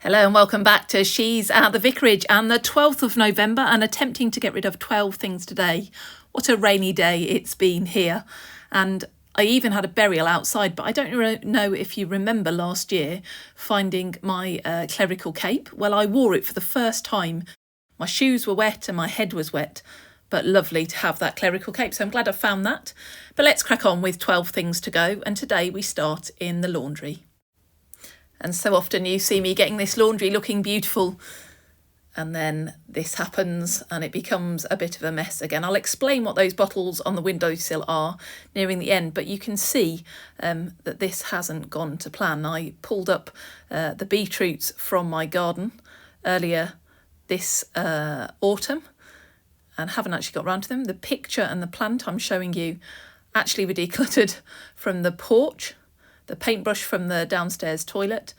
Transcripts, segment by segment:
Hello and welcome back to She's at the Vicarage and the 12th of November and attempting to get rid of 12 things today. What a rainy day it's been here. And I even had a burial outside, but I don't know if you remember last year finding my clerical cape. Well, I wore it for the first time. My shoes were wet and my head was wet, but lovely to have that clerical cape. So I'm glad I found that. But let's crack on with 12 things to go. And today we start in the laundry. And so often you see me getting this laundry looking beautiful and then this happens and it becomes a bit of a mess again. I'll explain what those bottles on the windowsill are nearing the end, but you can see that this hasn't gone to plan. I pulled up the beetroots from my garden earlier this autumn and haven't actually got round to them. The picture and the plant I'm showing you actually were decluttered from the porch. The paintbrush from the downstairs toilet.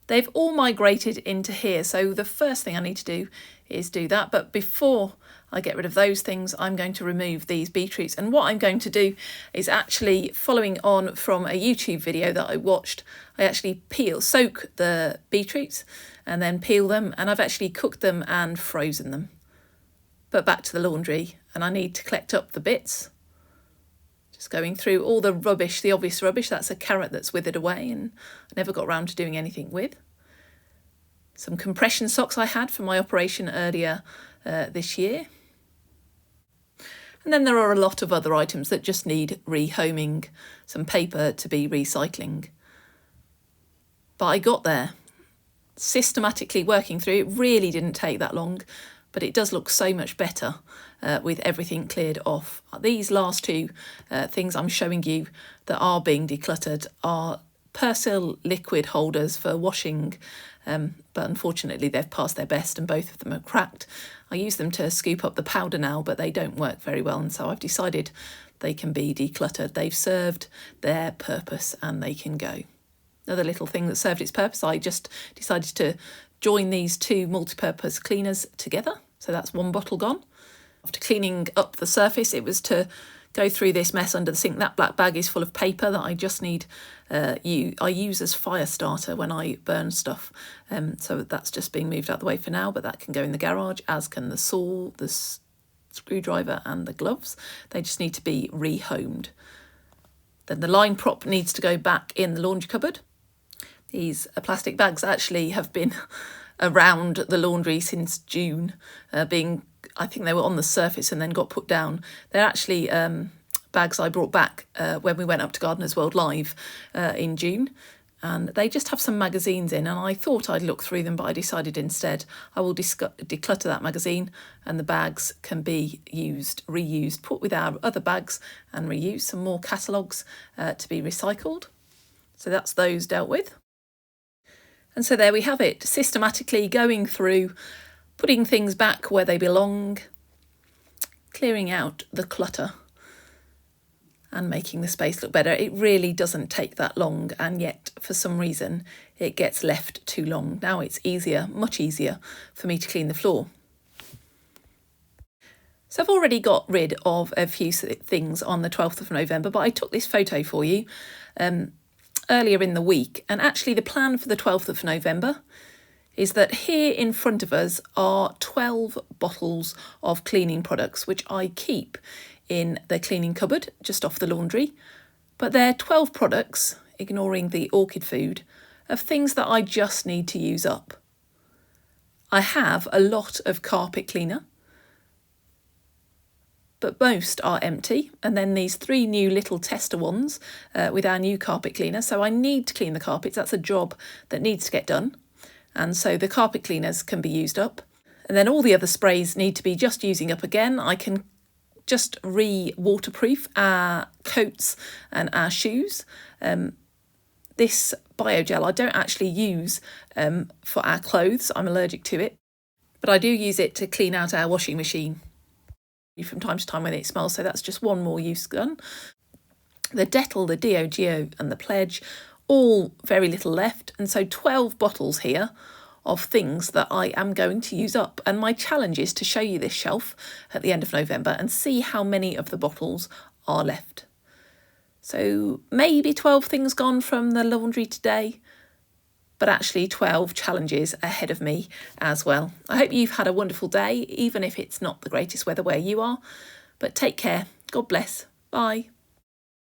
They've all migrated into here. So the first thing I need to do is do that. But before I get rid of those things, I'm going to remove these beetroots. And what I'm going to do is actually following on from a YouTube video that I watched. I actually soak the beetroots and then peel them. And I've actually cooked them and frozen them. But back to the laundry, and I need to collect up the bits. Just going through all the rubbish, the obvious rubbish. That's a carrot that's withered away and I never got around to doing anything with. Some compression socks I had for my operation earlier this year. And then there are a lot of other items that just need rehoming, some paper to be recycling. But I got there, systematically working through. It really didn't take that long, but it does look so much better with everything cleared off. These last two things I'm showing you that are being decluttered are Persil liquid holders for washing, but unfortunately they've passed their best and both of them are cracked. I use them to scoop up the powder now, but they don't work very well, and so I've decided they can be decluttered. They've served their purpose and they can go. Another little thing that served its purpose, I just decided to join these two multi-purpose cleaners together. So that's one bottle gone. After cleaning up the surface, it was to go through this mess under the sink. That black bag is full of paper that I just need, I use as fire starter when I burn stuff. So that's just being moved out the way for now, but that can go in the garage, as can the saw, the screwdriver and the gloves. They just need to be rehomed. Then the line prop needs to go back in the laundry cupboard. These plastic bags actually have been around the laundry since June, I think they were on the surface and then got put down. They're actually bags I brought back when we went up to Gardeners World Live in June, and they just have some magazines in, and I thought I'd look through them, but I decided instead I will declutter that magazine and the bags can be reused, put with our other bags and reuse. Some more catalogues to be recycled. So that's those dealt with. And so there we have it, systematically going through, putting things back where they belong, clearing out the clutter and making the space look better. It really doesn't take that long, and yet for some reason it gets left too long. Now it's easier, much easier for me to clean the floor. So I've already got rid of a few things on the 12th of November, but I took this photo for you earlier in the week, and actually the plan for the 12th of November is that here in front of us are 12 bottles of cleaning products, which I keep in the cleaning cupboard just off the laundry. But they're 12 products, ignoring the orchid food, of things that I just need to use up. I have a lot of carpet cleaner, but most are empty. And then these 3 new little tester ones with our new carpet cleaner. So I need to clean the carpets. That's a job that needs to get done. And so the carpet cleaners can be used up. And then all the other sprays need to be just using up again. I can just waterproof our coats and our shoes. This biogel I don't actually use for our clothes. I'm allergic to it. But I do use it to clean out our washing machine from time to time when it smells, so that's just one more use done. The Dettol, the Dio Geo and the Pledge, all very little left, and so 12 bottles here of things that I am going to use up. And my challenge is to show you this shelf at the end of November and see how many of the bottles are left. So maybe 12 things gone from the laundry today, but actually 12 challenges ahead of me as well. I hope you've had a wonderful day, even if it's not the greatest weather where you are, but take care. God bless. Bye.